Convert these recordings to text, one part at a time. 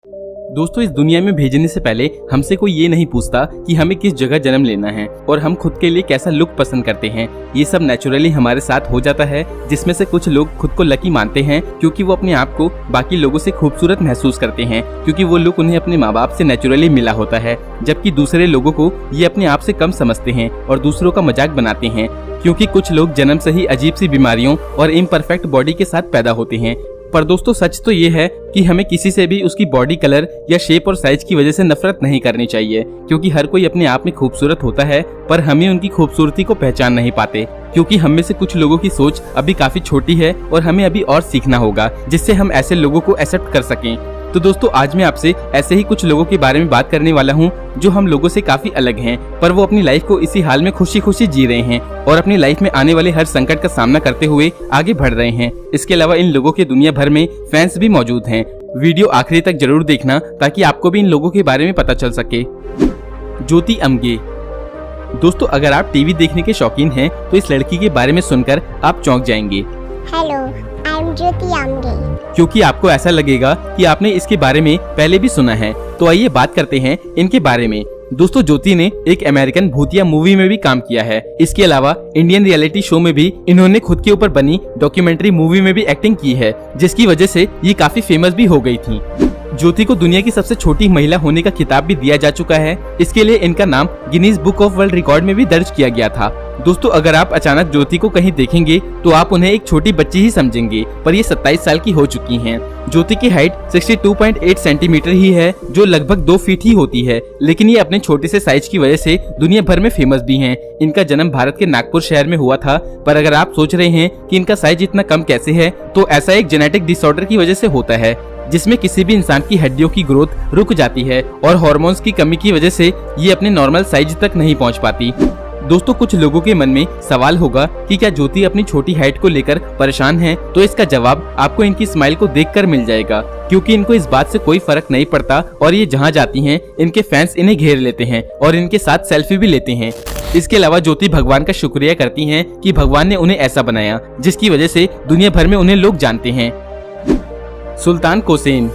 दोस्तों, इस दुनिया में भेजने से पहले हमसे कोई ये नहीं पूछता कि हमें किस जगह जन्म लेना है और हम खुद के लिए कैसा लुक पसंद करते हैं। ये सब नेचुरली हमारे साथ हो जाता है, जिसमें से कुछ लोग खुद को लकी मानते हैं क्योंकि वो अपने आप को बाकी लोगों से खूबसूरत महसूस करते हैं क्योंकि वो लुक उन्हें अपने माँ बाप से नेचुरली मिला होता है, जबकि दूसरे लोगों को ये अपने आप से कम समझते हैं और दूसरों का मजाक बनाते हैं क्योंकि कुछ लोग जन्म से ही अजीब सी बीमारियों और इम्परफेक्ट बॉडी के साथ पैदा होते हैं। पर दोस्तों, सच तो ये है कि हमें किसी से भी उसकी बॉडी कलर या शेप और साइज की वजह से नफरत नहीं करनी चाहिए क्योंकि हर कोई अपने आप में खूबसूरत होता है, पर हमें उनकी खूबसूरती को पहचान नहीं पाते क्योंकि हम में से कुछ लोगों की सोच अभी काफी छोटी है और हमें अभी और सीखना होगा जिससे हम ऐसे लोगों को एक्सेप्ट कर सकें। तो दोस्तों, आज मैं आपसे ऐसे ही कुछ लोगों के बारे में बात करने वाला हूँ जो हम लोगों से काफी अलग हैं, पर वो अपनी लाइफ को इसी हाल में खुशी खुशी जी रहे हैं और अपनी लाइफ में आने वाले हर संकट का सामना करते हुए आगे बढ़ रहे हैं। इसके अलावा इन लोगों के दुनिया भर में फैंस भी मौजूद हैं। वीडियो आखिरी तक जरूर देखना ताकि आपको भी इन लोगों के बारे में पता चल सके। ज्योति अमगे। दोस्तों, अगर आप टीवी देखने के शौकीन हैं तो इस लड़की के बारे में सुनकर आप चौंक जाएंगे। हेलो, आई एम ज्योति अमगे। क्योंकि आपको ऐसा लगेगा कि आपने इसके बारे में पहले भी सुना है। तो आइए बात करते हैं इनके बारे में। दोस्तों, ज्योति ने एक अमेरिकन भूतिया मूवी में भी काम किया है। इसके अलावा इंडियन रियलिटी शो में भी इन्होंने खुद के ऊपर बनी डॉक्यूमेंट्री मूवी में भी एक्टिंग की है, जिसकी वजह से ये काफी फेमस भी हो गई थी। ज्योति को दुनिया की सबसे छोटी महिला होने का खिताब भी दिया जा चुका है। इसके लिए इनका नाम Guinness book of world record में भी दर्ज किया गया था। दोस्तों, अगर आप अचानक ज्योति को कहीं देखेंगे तो आप उन्हें एक छोटी बच्ची ही समझेंगे, पर ये 27 साल की हो चुकी हैं। ज्योति की हाइट 62.8 सेंटीमीटर ही है, जो लगभग 2 फीट ही होती है, लेकिन ये अपने छोटे से साइज की वजह से दुनिया भर में फेमस भी हैं। इनका जन्म भारत के नागपुर शहर में हुआ था, पर अगर आप सोच रहे हैं कि इनका साइज इतना कम कैसे है, तो ऐसा एक जेनेटिक डिसऑर्डर की वजह से होता है, जिसमें किसी भी इंसान की हड्डियों की ग्रोथ रुक जाती है और हार्मोन्स की कमी की वजह से ये अपने नॉर्मल साइज तक नहीं पहुंच पाती। दोस्तों, कुछ लोगों के मन में सवाल होगा कि क्या ज्योति अपनी छोटी हाइट को लेकर परेशान है, तो इसका जवाब आपको इनकी स्माइल को देखकर मिल जाएगा क्योंकि इनको इस बात से कोई फर्क नहीं पड़ता और ये जहां जाती हैं इनके फैंस इन्हें घेर लेते हैं और इनके साथ सेल्फी भी लेते हैं। इसके अलावा ज्योति भगवान का शुक्रिया करती हैं कि भगवान ने उन्हें ऐसा बनाया जिसकी वजह से दुनिया भर में उन्हें लोग जानते हैं। सुल्तान कोसेन।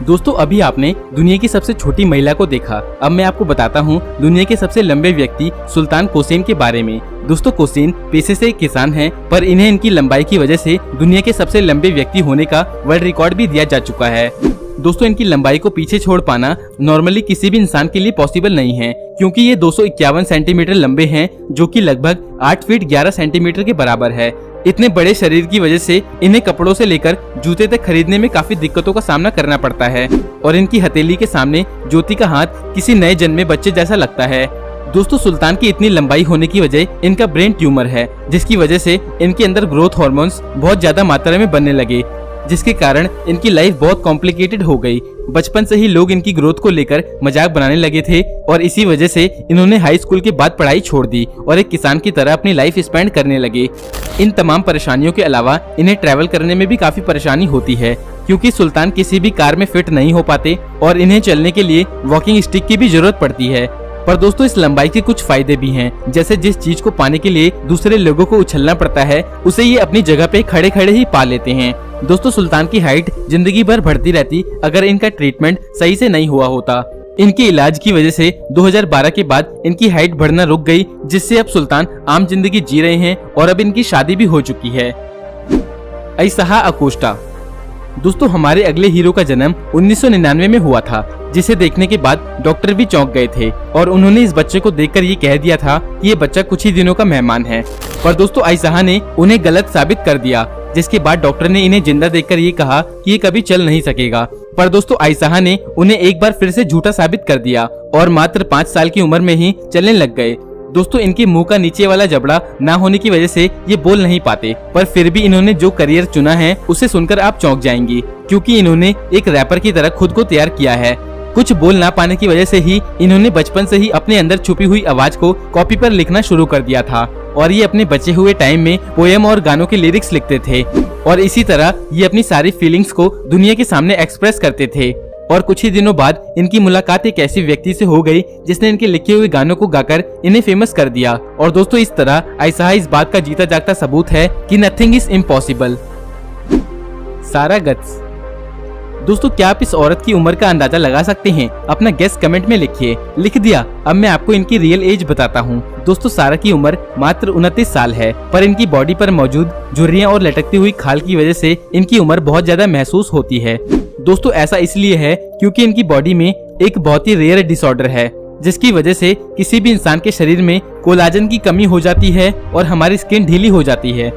दोस्तों, अभी आपने दुनिया की सबसे छोटी महिला को देखा, अब मैं आपको बताता हूँ दुनिया के सबसे लंबे व्यक्ति सुल्तान कोसेन के बारे में। दोस्तों, कोसेन पेशे से एक किसान हैं, पर इन्हें इनकी लंबाई की वजह से दुनिया के सबसे लंबे व्यक्ति होने का वर्ल्ड रिकॉर्ड भी दिया जा चुका है। दोस्तों, इनकी लंबाई को पीछे छोड़ पाना नॉर्मली किसी भी इंसान के लिए पॉसिबल नहीं है क्योंकि ये 251 सेंटीमीटर लंबे हैं, जो कि लगभग 8 फीट 11 सेंटीमीटर के बराबर है। इतने बड़े शरीर की वजह से इन्हें कपड़ों से लेकर जूते तक खरीदने में काफी दिक्कतों का सामना करना पड़ता है और इनकी हथेली के सामने ज्योति का हाथ किसी नए जन्मे बच्चे जैसा लगता है। दोस्तों, सुल्तान की इतनी लंबाई होने की वजह इनका ब्रेन ट्यूमर है, जिसकी वजह से इनके अंदर ग्रोथ हार्मोन्स बहुत ज्यादा मात्रा में बनने लगे, जिसके कारण इनकी लाइफ बहुत कॉम्प्लिकेटेड हो गई। बचपन से ही लोग इनकी ग्रोथ को लेकर मजाक बनाने लगे थे और इसी वजह से इन्होंने हाई स्कूल के बाद पढ़ाई छोड़ दी और एक किसान की तरह अपनी लाइफ स्पेंड करने लगे। इन तमाम परेशानियों के अलावा इन्हें ट्रैवल करने में भी काफी परेशानी होती है क्योंकि सुल्तान किसी भी कार में फिट नहीं हो पाते और इन्हें चलने के लिए वॉकिंग स्टिक की भी जरूरत पड़ती है। पर दोस्तों, इस लंबाई के कुछ फायदे भी हैं, जैसे जिस चीज को पाने के लिए दूसरे लोगों को उछलना पड़ता है, उसे ये अपनी जगह पे खड़े खड़े ही पा लेते हैं। दोस्तों, सुल्तान की हाइट जिंदगी भर बढ़ती रहती अगर इनका ट्रीटमेंट सही से नहीं हुआ होता। इनके इलाज की वजह से 2012 के बाद इनकी हाइट बढ़ना रुक गई, जिससे अब सुल्तान आम जिंदगी जी रहे हैं और अब इनकी शादी भी हो चुकी है। ऐसाहा अकोस्टा। दोस्तों, हमारे अगले हीरो का जन्म 1999 में हुआ था, जिसे देखने के बाद डॉक्टर भी चौंक गए थे और उन्होंने इस बच्चे को देखकर ये कह दिया था कि ये बच्चा कुछ ही दिनों का मेहमान है। पर दोस्तों, ऐसाहा ने उन्हें गलत साबित कर दिया, जिसके बाद डॉक्टर ने इन्हें जिंदा देखकर ये कहा कि ये कभी चल नहीं सकेगा। पर दोस्तों, ऐसाहा ने उन्हें एक बार फिर से झूठा साबित कर दिया और मात्र 5 साल की उम्र में ही चलने लग गए। दोस्तों, इनके मुंह का नीचे वाला जबड़ा ना होने की वजह से ये बोल नहीं पाते, पर फिर भी इन्होंने जो करियर चुना है उसे सुनकर आप चौंक जाएंगे क्योंकि इन्होंने एक रैपर की तरह खुद को तैयार किया है। कुछ बोल ना पाने की वजह से ही इन्होंने बचपन से ही अपने अंदर छुपी हुई आवाज को कॉपी पर लिखना शुरू कर दिया था और ये अपने बचे हुए टाइम में पोएम और गानों के लिरिक्स लिखते थे और इसी तरह ये अपनी सारी फीलिंग्स को दुनिया के सामने एक्सप्रेस करते थे। और कुछ ही दिनों बाद इनकी मुलाकात एक ऐसी व्यक्ति से हो गई जिसने इनके लिखे हुए गानों को गाकर इन्हें फेमस कर दिया। और दोस्तों, इस तरह ऐसा इस बात का जीता जागता सबूत है कि नथिंग इज इम्पॉसिबल। सारा गट्स। दोस्तों क्या आप इस औरत की उम्र का अंदाजा लगा सकते हैं? अपना गेस कमेंट में लिखिए। लिख दिया? अब मैं आपको इनकी रियल एज बताता हूँ। दोस्तों सारा की उम्र मात्र 29 साल है, पर इनकी बॉडी पर मौजूद झुर्रियां और लटकती हुई खाल की वजह से इनकी उम्र बहुत ज्यादा महसूस होती है। दोस्तों ऐसा इसलिए है क्योंकि इनकी बॉडी में एक बहुत ही रेयर डिसऑर्डर है, जिसकी वजह से किसी भी इंसान के शरीर में कोलाजन की कमी हो जाती है और हमारी स्किन ढीली हो जाती है।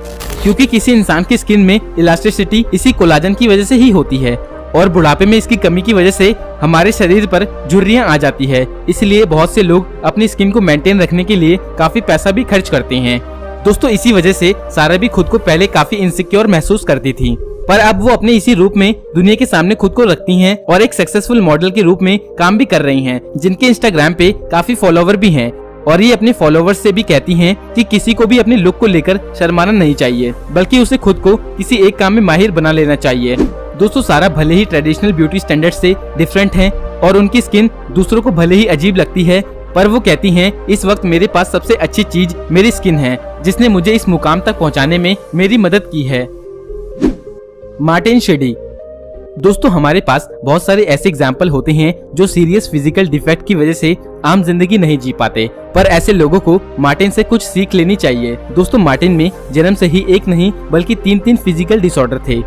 क्योंकि किसी इंसान की स्किन में इलास्टिसिटी इसी कोलाजन की वजह से ही होती है और बुढ़ापे में इसकी कमी की वजह से हमारे शरीर पर झुर्रियां आ जाती है। इसलिए बहुत से लोग अपनी स्किन को मेंटेन रखने के लिए काफी पैसा भी खर्च करते हैं। दोस्तों इसी वजह से सारा भी खुद को पहले काफी इनसिक्योर महसूस करती थी, पर अब वो अपने इसी रूप में दुनिया के सामने खुद को रखती हैं और एक सक्सेसफुल मॉडल के रूप में काम भी कर रही हैं, जिनके इंस्टाग्राम पे काफी फॉलोवर भी हैं। और ये अपने फॉलोवर्स से भी कहती हैं कि किसी को भी अपने लुक को लेकर शर्माना नहीं चाहिए, बल्कि उसे खुद को किसी एक काम में माहिर बना लेना चाहिए। दोस्तों सारा भले ही ट्रेडिशनल ब्यूटी स्टैंडर्ड से डिफरेंट हैं और उनकी स्किन दूसरों को भले ही अजीब लगती है, पर वो कहती हैं इस वक्त मेरे पास सबसे अच्छी चीज मेरी स्किन है, जिसने मुझे इस मुकाम तक पहुंचाने में मेरी मदद की है। Martin shady. दोस्तों हमारे पास बहुत सारे ऐसे एग्जाम्पल होते हैं जो सीरियस फिजिकल डिफेक्ट की वजह से आम जिंदगी नहीं जी पाते, पर ऐसे लोगों को मार्टिन से कुछ सीख लेनी चाहिए। दोस्तों मार्टिन में जन्म से ही एक नहीं बल्कि 3 फिजिकल डिसऑर्डर थे।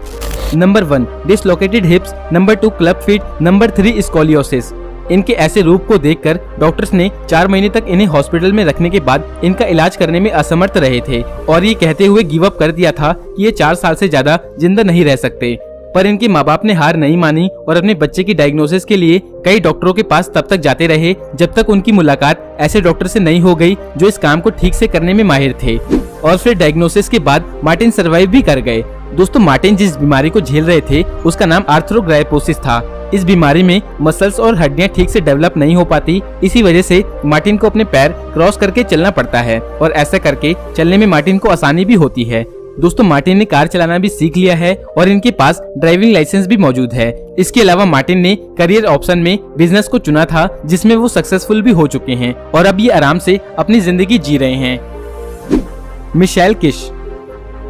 Number 1 dislocated हिप्स, number 2 club feet, number 3 scoliosis. इनके ऐसे रूप को देखकर डॉक्टर्स ने 4 महीने तक इन्हें हॉस्पिटल में रखने के बाद इनका इलाज करने में असमर्थ रहे थे और ये कहते हुए गिव अप कर दिया था कि ये 4 साल से ज्यादा जिंदा नहीं रह सकते। पर इनके माँ बाप ने हार नहीं मानी और अपने बच्चे की डायग्नोसिस के लिए कई डॉक्टरों के पास तब तक जाते रहे जब तक उनकी मुलाकात ऐसे डॉक्टर से नहीं हो गई जो इस काम को ठीक से करने में माहिर थे। और फिर डायग्नोसिस के बाद मार्टिन सर्वाइव भी कर गए। दोस्तों मार्टिन जिस बीमारी को झेल रहे थे उसका नाम आर्थ्रोग्राइपोसिस था। इस बीमारी में मसल्स और हड्डियां ठीक से डेवलप नहीं हो पाती, इसी वजह से मार्टिन को अपने पैर क्रॉस करके चलना पड़ता है और ऐसा करके चलने में मार्टिन को आसानी भी होती है। दोस्तों मार्टिन ने कार चलाना भी सीख लिया है और इनके पास ड्राइविंग लाइसेंस भी मौजूद है। इसके अलावा मार्टिन ने करियर ऑप्शन में बिजनेस को चुना था, जिसमें वो सक्सेसफुल भी हो चुके हैं और अब ये आराम से अपनी जिंदगी जी रहे हैं। मिशेल किश।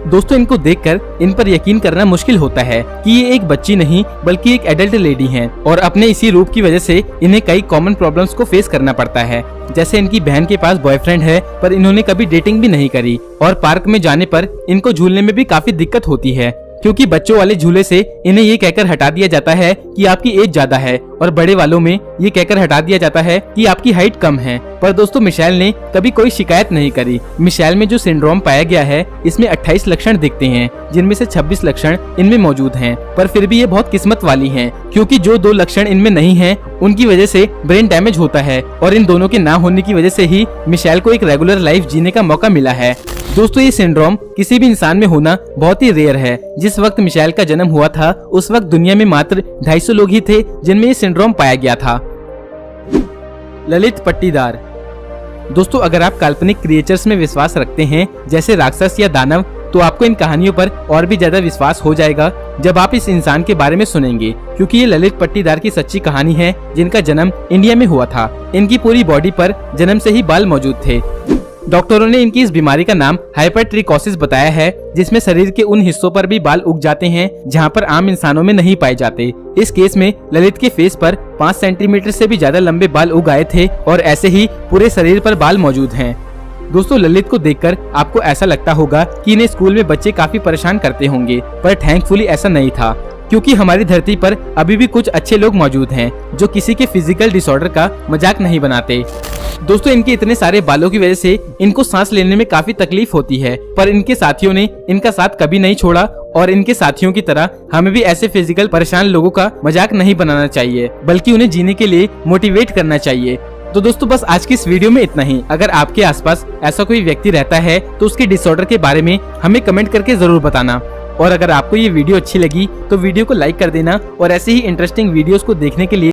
दोस्तों इनको देखकर इन पर यकीन करना मुश्किल होता है कि ये एक बच्ची नहीं बल्कि एक एडल्ट लेडी हैं और अपने इसी रूप की वजह से इन्हें कई कॉमन प्रॉब्लम्स को फेस करना पड़ता है। जैसे इनकी बहन के पास बॉयफ्रेंड है पर इन्होंने कभी डेटिंग भी नहीं करी और पार्क में जाने पर इनको झूलने में भी काफी दिक्कत होती है, क्योंकि बच्चों वाले झूले से इन्हें ये कहकर हटा दिया जाता है कि आपकी एज ज्यादा है और बड़े वालों में ये कहकर हटा दिया जाता है कि आपकी हाइट कम है। पर दोस्तों मिशेल ने कभी कोई शिकायत नहीं करी। मिशेल में जो सिंड्रोम पाया गया है इसमें 28 लक्षण दिखते हैं, जिनमें से 26 लक्षण इनमें मौजूद हैं, पर फिर भी ये बहुत किस्मत वाली हैं, क्योंकि जो 2 लक्षण इनमें नहीं हैं उनकी वजह से ब्रेन डैमेज होता है और इन दोनों के ना होने की वजह से ही मिशेल को एक रेगुलर लाइफ जीने का मौका मिला है। दोस्तों ये सिंड्रोम किसी भी इंसान में होना बहुत ही रेयर है। जिस वक्त मिशेल का जन्म हुआ था उस वक्त दुनिया में मात्र 250 लोग ही थे जिनमें ये सिंड्रोम पाया गया था। ललित पट्टीदार। दोस्तों अगर आप काल्पनिक क्रिएचर्स में विश्वास रखते हैं जैसे राक्षस या दानव, तो आपको इन कहानियों पर और भी ज्यादा विश्वास हो जाएगा जब आप इस इंसान के बारे में सुनेंगे, क्योंकि ये ललित पट्टीदार की सच्ची कहानी है जिनका जन्म इंडिया में हुआ था। इनकी पूरी बॉडी पर जन्म से ही बाल मौजूद थे। डॉक्टरों ने इनकी इस बीमारी का नाम हाइपरट्रिकोसिस बताया है, जिसमें शरीर के उन हिस्सों पर भी बाल उग जाते हैं जहां पर आम इंसानों में नहीं पाए जाते। इस केस में ललित के फेस पर 5 सेंटीमीटर से भी ज्यादा लंबे बाल उग आए थे और ऐसे ही पूरे शरीर पर बाल मौजूद हैं। दोस्तों ललित को देखकर आपको ऐसा लगता होगा कि इन्हें स्कूल में बच्चे काफी परेशान करते होंगे, पर थैंकफुली ऐसा नहीं था, क्योंकि हमारी धरती पर अभी भी कुछ अच्छे लोग मौजूद हैं जो किसी के फिजिकल डिसऑर्डर का मजाक नहीं बनाते। दोस्तों इनके इतने सारे बालों की वजह से इनको सांस लेने में काफी तकलीफ होती है, पर इनके साथियों ने इनका साथ कभी नहीं छोड़ा और इनके साथियों की तरह हमें भी ऐसे फिजिकल परेशान लोगों का मजाक नहीं बनाना चाहिए, बल्कि उन्हें जीने के लिए मोटिवेट करना चाहिए। तो दोस्तों बस आज की इस वीडियो में इतना ही। अगर आपके आसपास ऐसा कोई व्यक्ति रहता है तो उसके डिसऑर्डर के बारे में हमें कमेंट करके जरूर बताना। और अगर आपको ये वीडियो अच्छी लगी तो वीडियो को लाइक कर देना और ऐसे ही इंटरेस्टिंग वीडियोस को देखने के लिए